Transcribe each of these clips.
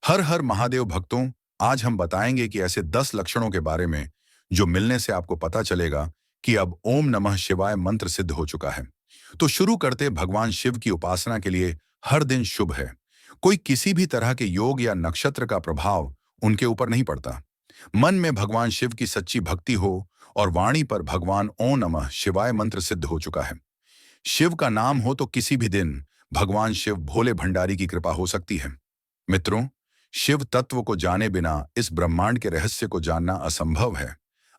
हर हर महादेव भक्तों, आज हम बताएंगे कि ऐसे 10 लक्षणों के बारे में जो मिलने से आपको पता चलेगा कि अब ओम नमः शिवाय मंत्र सिद्ध हो चुका है। तो शुरू करते भगवान शिव की उपासना के लिए हर दिन शुभ है। कोई किसी भी तरह के योग या नक्षत्र का प्रभाव उनके ऊपर नहीं पड़ता। मन में भगवान शिव की सच्ची भक्ति हो और वाणी पर भगवान ओम नमः शिवाय मंत्र सिद्ध हो चुका है। शिव का नाम हो तो किसी भी दिन भगवान शिव भोले भंडारी की कृपा हो सकती है। मित्रों, शिव तत्व को जाने बिना इस ब्रह्मांड के रहस्य को जानना असंभव है।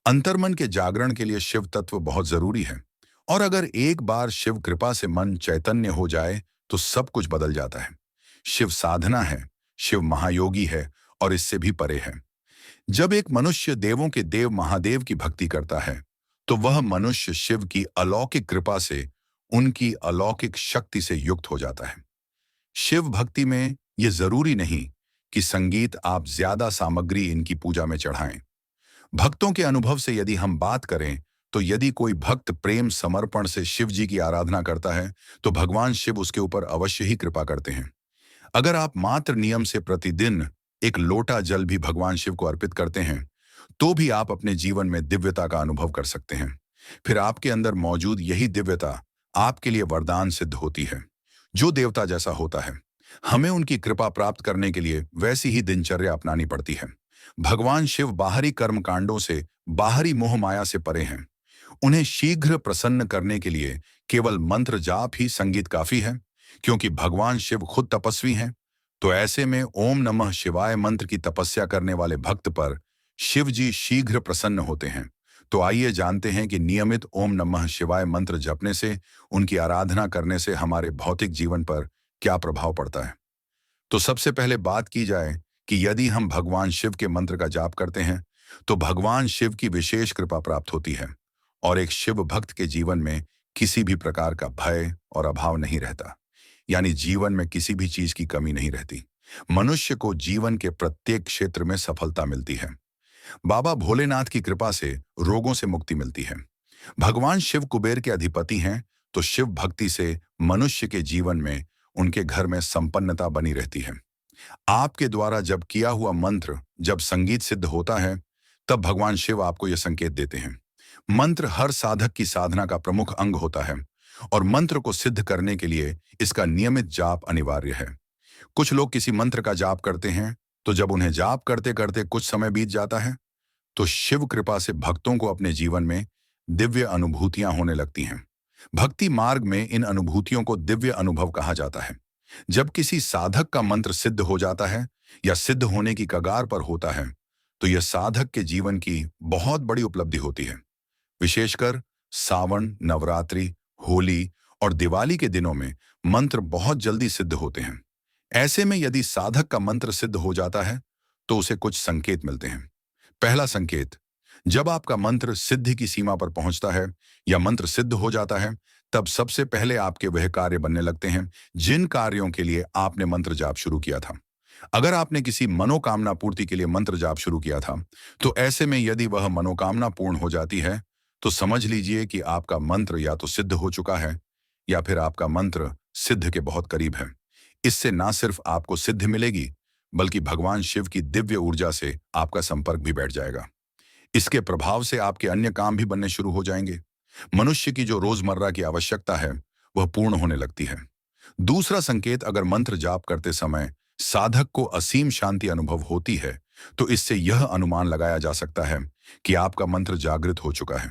अंतर्मन के जागरण के लिए शिव तत्व बहुत जरूरी है। और अगर एक बार शिव कृपा से मन चैतन्य हो जाए तो सब कुछ बदल जाता है। शिव साधना है, शिव महायोगी है और इससे भी परे है। जब एक मनुष्य देवों के देव महादेव की भक्ति करता है तो वह मनुष्य शिव की अलौकिक कृपा से उनकी अलौकिक शक्ति से युक्त हो जाता है। शिव भक्ति में यह जरूरी नहीं कि संगीत आप ज्यादा सामग्री इनकी पूजा में चढ़ाएं। भक्तों के अनुभव से यदि हम बात करें तो यदि कोई भक्त प्रेम समर्पण से शिव जी की आराधना करता है तो भगवान शिव उसके ऊपर अवश्य ही कृपा करते हैं। अगर आप मात्र नियम से प्रतिदिन एक लोटा जल भी भगवान शिव को अर्पित करते हैं तो भी आप अपने जीवन में दिव्यता का अनुभव कर सकते हैं। फिर आपके अंदर मौजूद यही दिव्यता आपके लिए वरदान सिद्ध होती है। जो देवता जैसा होता है, हमें उनकी कृपा प्राप्त करने के लिए वैसी ही दिनचर्या अपनानी पड़ती है। भगवान शिव बाहरी कर्म कांडों से, बाहरी मोह माया से परे हैं। उन्हें शीघ्र प्रसन्न करने के लिए केवल मंत्र जाप ही संगीत काफी है, क्योंकि भगवान शिव खुद तपस्वी हैं। तो ऐसे में ओम नमः शिवाय मंत्र की तपस्या करने वाले भक्त पर शिव जी शीघ्र प्रसन्न होते हैं। तो आइए जानते हैं कि नियमित ओम नमः शिवाय मंत्र जपने से, उनकी आराधना करने से हमारे भौतिक जीवन पर क्या प्रभाव पड़ता है। तो सबसे पहले बात की जाए कि यदि हम भगवान शिव के मंत्र का जाप करते हैं तो भगवान शिव की विशेष कृपा प्राप्त होती है और एक शिव भक्त के जीवन में किसी भी प्रकार का भय और अभाव नहीं रहता। यानी जीवन में किसी भी चीज की कमी नहीं रहती। मनुष्य को जीवन के प्रत्येक क्षेत्र में सफलता मिलती है। बाबा भोलेनाथ की कृपा से रोगों से मुक्ति मिलती है। भगवान शिव कुबेर के अधिपति हैं, तो शिव भक्ति से मनुष्य के जीवन में, उनके घर में संपन्नता बनी रहती है। आपके द्वारा जब किया हुआ मंत्र जब संगीत सिद्ध होता है तब भगवान शिव आपको यह संकेत देते हैं। मंत्र हर साधक की साधना का प्रमुख अंग होता है और मंत्र को सिद्ध करने के लिए इसका नियमित जाप अनिवार्य है। कुछ लोग किसी मंत्र का जाप करते हैं तो जब उन्हें जाप करते करते कुछ समय बीत जाता है तो शिव कृपा से भक्तों को अपने जीवन में दिव्य अनुभूतियां होने लगती हैं। भक्ति मार्ग में इन अनुभूतियों को दिव्य अनुभव कहा जाता है। जब किसी साधक का मंत्र सिद्ध हो जाता है या सिद्ध होने की कगार पर होता है तो यह साधक के जीवन की बहुत बड़ी उपलब्धि होती है। विशेषकर सावन, नवरात्रि, होली और दिवाली के दिनों में मंत्र बहुत जल्दी सिद्ध होते हैं। ऐसे में यदि साधक का मंत्र सिद्ध हो जाता है तो उसे कुछ संकेत मिलते हैं। पहला संकेत, जब आपका मंत्र सिद्धि की सीमा पर पहुंचता है या मंत्र सिद्ध हो जाता है तब सबसे पहले आपके वह कार्य बनने लगते हैं जिन कार्यों के लिए आपने मंत्र जाप शुरू किया था। अगर आपने किसी मनोकामना पूर्ति के लिए मंत्र जाप शुरू किया था तो ऐसे में यदि वह मनोकामना पूर्ण हो जाती है तो समझ लीजिए कि आपका मंत्र या तो सिद्ध हो चुका है या फिर आपका मंत्र सिद्ध के बहुत करीब है। इससे ना सिर्फ आपको सिद्धि मिलेगी बल्कि भगवान शिव की दिव्य ऊर्जा से आपका संपर्क भी बैठ जाएगा। इसके प्रभाव से आपके अन्य काम भी बनने शुरू हो जाएंगे। मनुष्य की जो रोजमर्रा की आवश्यकता है वह पूर्ण होने लगती है। दूसरा संकेत, अगर मंत्र जाप करते समय साधक को असीम शांति अनुभव होती है तो इससे यह अनुमान लगाया जा सकता है कि आपका मंत्र जागृत हो चुका है।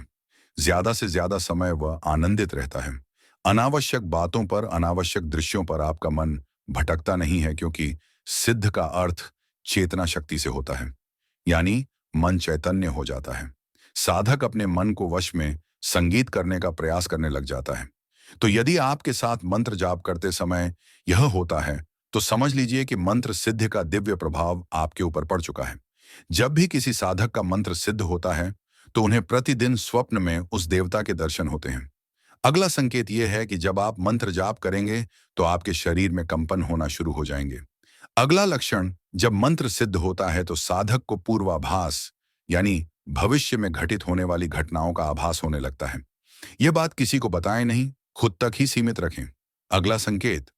ज्यादा से ज्यादा समय वह आनंदित रहता है। अनावश्यक बातों पर, अनावश्यक दृश्यों पर आपका मन भटकता नहीं है, क्योंकि सिद्ध का अर्थ चेतना शक्ति से होता है, यानी मन चैतन्य हो जाता है। साधक अपने मन को वश में संगीत करने का प्रयास करने लग जाता है। तो यदि आपके साथ मंत्र जाप करते समय यह होता है तो समझ लीजिए कि मंत्र सिद्धि का दिव्य प्रभाव आपके ऊपर पड़ चुका है। जब भी किसी साधक का मंत्र सिद्ध होता है तो उन्हें प्रतिदिन स्वप्न में उस देवता के दर्शन होते हैं। अगला संकेत यह है कि जब आप मंत्र जाप करेंगे तो आपके शरीर में कंपन होना शुरू हो जाएंगे। अगला लक्षण, जब मंत्र सिद्ध होता है तो साधक को पूर्वाभास यानी भविष्य में घटित होने वाली घटनाओं का आभास होने लगता है। यह बात किसी को बताएं नहीं, खुद तक ही सीमित रखें। अगला संकेत,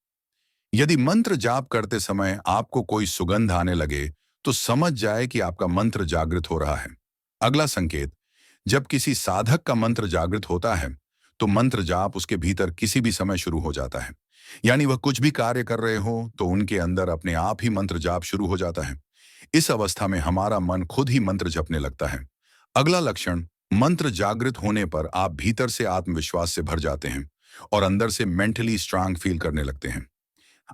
यदि मंत्र जाप करते समय आपको कोई सुगंध आने लगे, तो समझ जाए कि आपका मंत्र जागृत हो रहा है। अगला संकेत, जब किसी साधक का मंत्र जागृत होता है, तो मंत्र जाप उसके भीतर किसी भी समय शुरू हो जाता है। यानी वह कुछ भी कार्य कर रहे हो, तो उनके अंदर अपने आप ही मंत्र जाप शुरू हो जाता है। इस अवस्था में हमारा मन खुद ही मंत्र जपने लगता है। अगला लक्षण, मंत्र जागृत होने पर आप भीतर से आत्मविश्वास से भर जाते हैं और अंदर से मेंटली स्ट्रांग फील करने लगते हैं।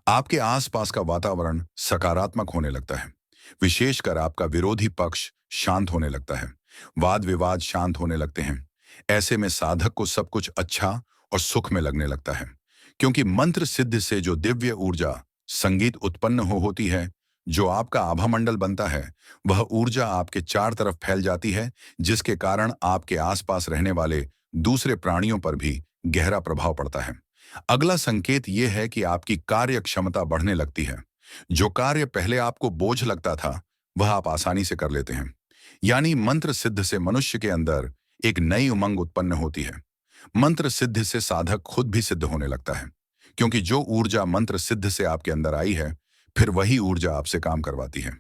आपके आसपास का वातावरण सकारात्मक होने लगता है। विशेषकर आपका विरोधी पक्ष शांत होने लगता है। वाद विवाद शांत होने लगते हैं। ऐसे में साधक को सब कुछ अच्छा और सुख में लगने लगता है, क्योंकि मंत्र सिद्ध से जो दिव्य ऊर्जा संगीत उत्पन्न होती है, जो आपका आभा मंडल बनता है, वह ऊर्जा आपके चार तरफ फैल जाती है, जिसके कारण आपके आसपास रहने वाले दूसरे प्राणियों पर भी गहरा प्रभाव पड़ता है। अगला संकेत यह है कि आपकी कार्य क्षमता बढ़ने लगती है। जो कार्य पहले आपको बोझ लगता था, वह आप आसानी से कर लेते हैं। यानी मंत्र सिद्ध से मनुष्य के अंदर एक नई उमंग उत्पन्न होती है। मंत्र सिद्ध से साधक खुद भी सिद्ध होने लगता है, क्योंकि जो ऊर्जा मंत्र सिद्ध से आपके अंदर आई है, फिर वही ऊर्जा आपसे काम करवाती है।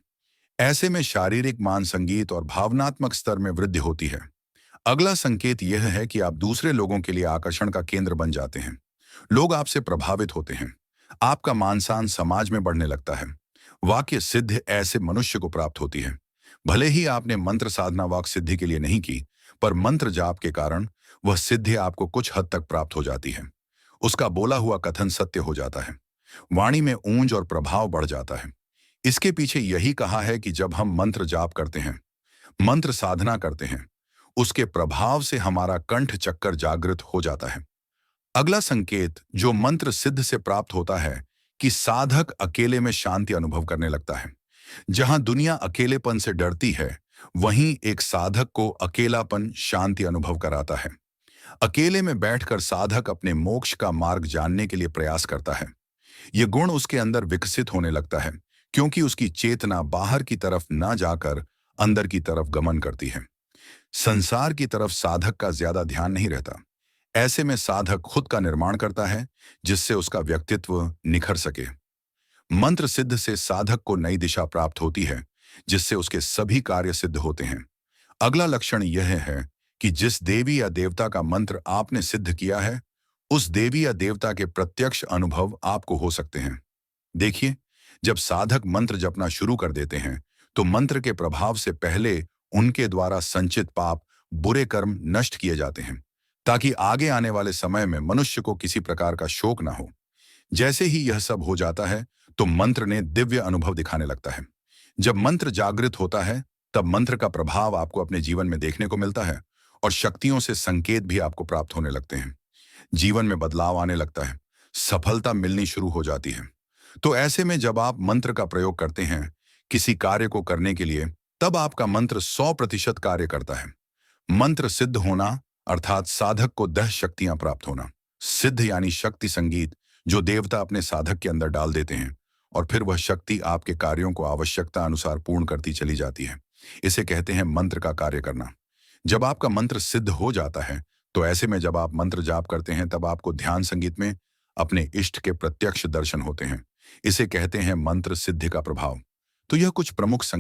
ऐसे में शारीरिक, मान संगीत और भावनात्मक स्तर में वृद्धि होती है। अगला संकेत यह है कि आप दूसरे लोगों के लिए आकर्षण का केंद्र बन जाते हैं। लोग आपसे प्रभावित होते हैं। आपका मान-सम्मान समाज में बढ़ने लगता है। वाक्य सिद्ध ऐसे मनुष्य को प्राप्त होती है। भले ही आपने मंत्र साधना वाक्य सिद्धि के लिए नहीं की, पर मंत्र जाप के कारण वह सिद्धि आपको कुछ हद तक प्राप्त हो जाती है। उसका बोला हुआ कथन सत्य हो जाता है। वाणी में ऊंज और प्रभाव बढ़ जाता है। इसके पीछे यही कहा है कि जब हम मंत्र जाप करते हैं, मंत्र साधना करते हैं, उसके प्रभाव से हमारा कंठ चक्कर जागृत हो जाता है। अगला संकेत जो मंत्र सिद्ध से प्राप्त होता है कि साधक अकेले में शांति अनुभव करने लगता है। जहां दुनिया अकेलेपन से डरती है, वहीं एक साधक को अकेलापन शांति अनुभव कराता है। अकेले में बैठकर साधक अपने मोक्ष का मार्ग जानने के लिए प्रयास करता है। यह गुण उसके अंदर विकसित होने लगता है, क्योंकि उसकी चेतना बाहर की तरफ न जाकर अंदर की तरफ गमन करती है। संसार की तरफ साधक का ज्यादा ध्यान नहीं रहता। ऐसे में साधक खुद का निर्माण करता है, जिससे उसका व्यक्तित्व निखर सके। मंत्र सिद्ध से साधक को नई दिशा प्राप्त होती है, जिससे उसके सभी कार्य सिद्ध होते हैं। अगला लक्षण यह है कि जिस देवी या देवता का मंत्र आपने सिद्ध किया है, उस देवी या देवता के प्रत्यक्ष अनुभव आपको हो सकते हैं। देखिए, जब साधक मंत्र जपना शुरू कर देते हैं, तो मंत्र के प्रभाव से पहले उनके द्वारा संचित पाप, बुरे कर्म नष्ट किए जाते हैं, ताकि आगे आने वाले समय में मनुष्य को किसी प्रकार का शोक ना हो। जैसे ही यह सब हो जाता है, तो मंत्र ने दिव्य अनुभव दिखाने लगता है। जब मंत्र जागृत होता है, तब मंत्र का प्रभाव आपको अपने जीवन में देखने को मिलता है और शक्तियों से संकेत भी आपको प्राप्त होने लगते हैं। जीवन में बदलाव आने लगता है, सफलता मिलनी शुरू हो जाती है। तो ऐसे में जब आप मंत्र का प्रयोग करते हैं किसी कार्य को करने के लिए, तब आपका मंत्र 100% कार्य करता है। मंत्र सिद्ध होना अर्थात साधक को 10 शक्तियां प्राप्त होना। सिद्ध यानी शक्ति संगीत, जो देवता अपने साधक के अंदर डाल देते हैं और फिर वह शक्ति आपके कार्यों को आवश्यकता अनुसार पूर्ण करती चली जाती है। इसे कहते हैं मंत्र का कार्य करना। जब आपका मंत्र सिद्ध हो जाता है, तो ऐसे में जब आप मंत्र जाप करते हैं, तब आपको ध्यान संगीत में अपने इष्ट के प्रत्यक्ष दर्शन होते हैं। इसे कहते हैं मंत्र सिद्धि का प्रभाव। तो यह कुछ प्रमुख संकेत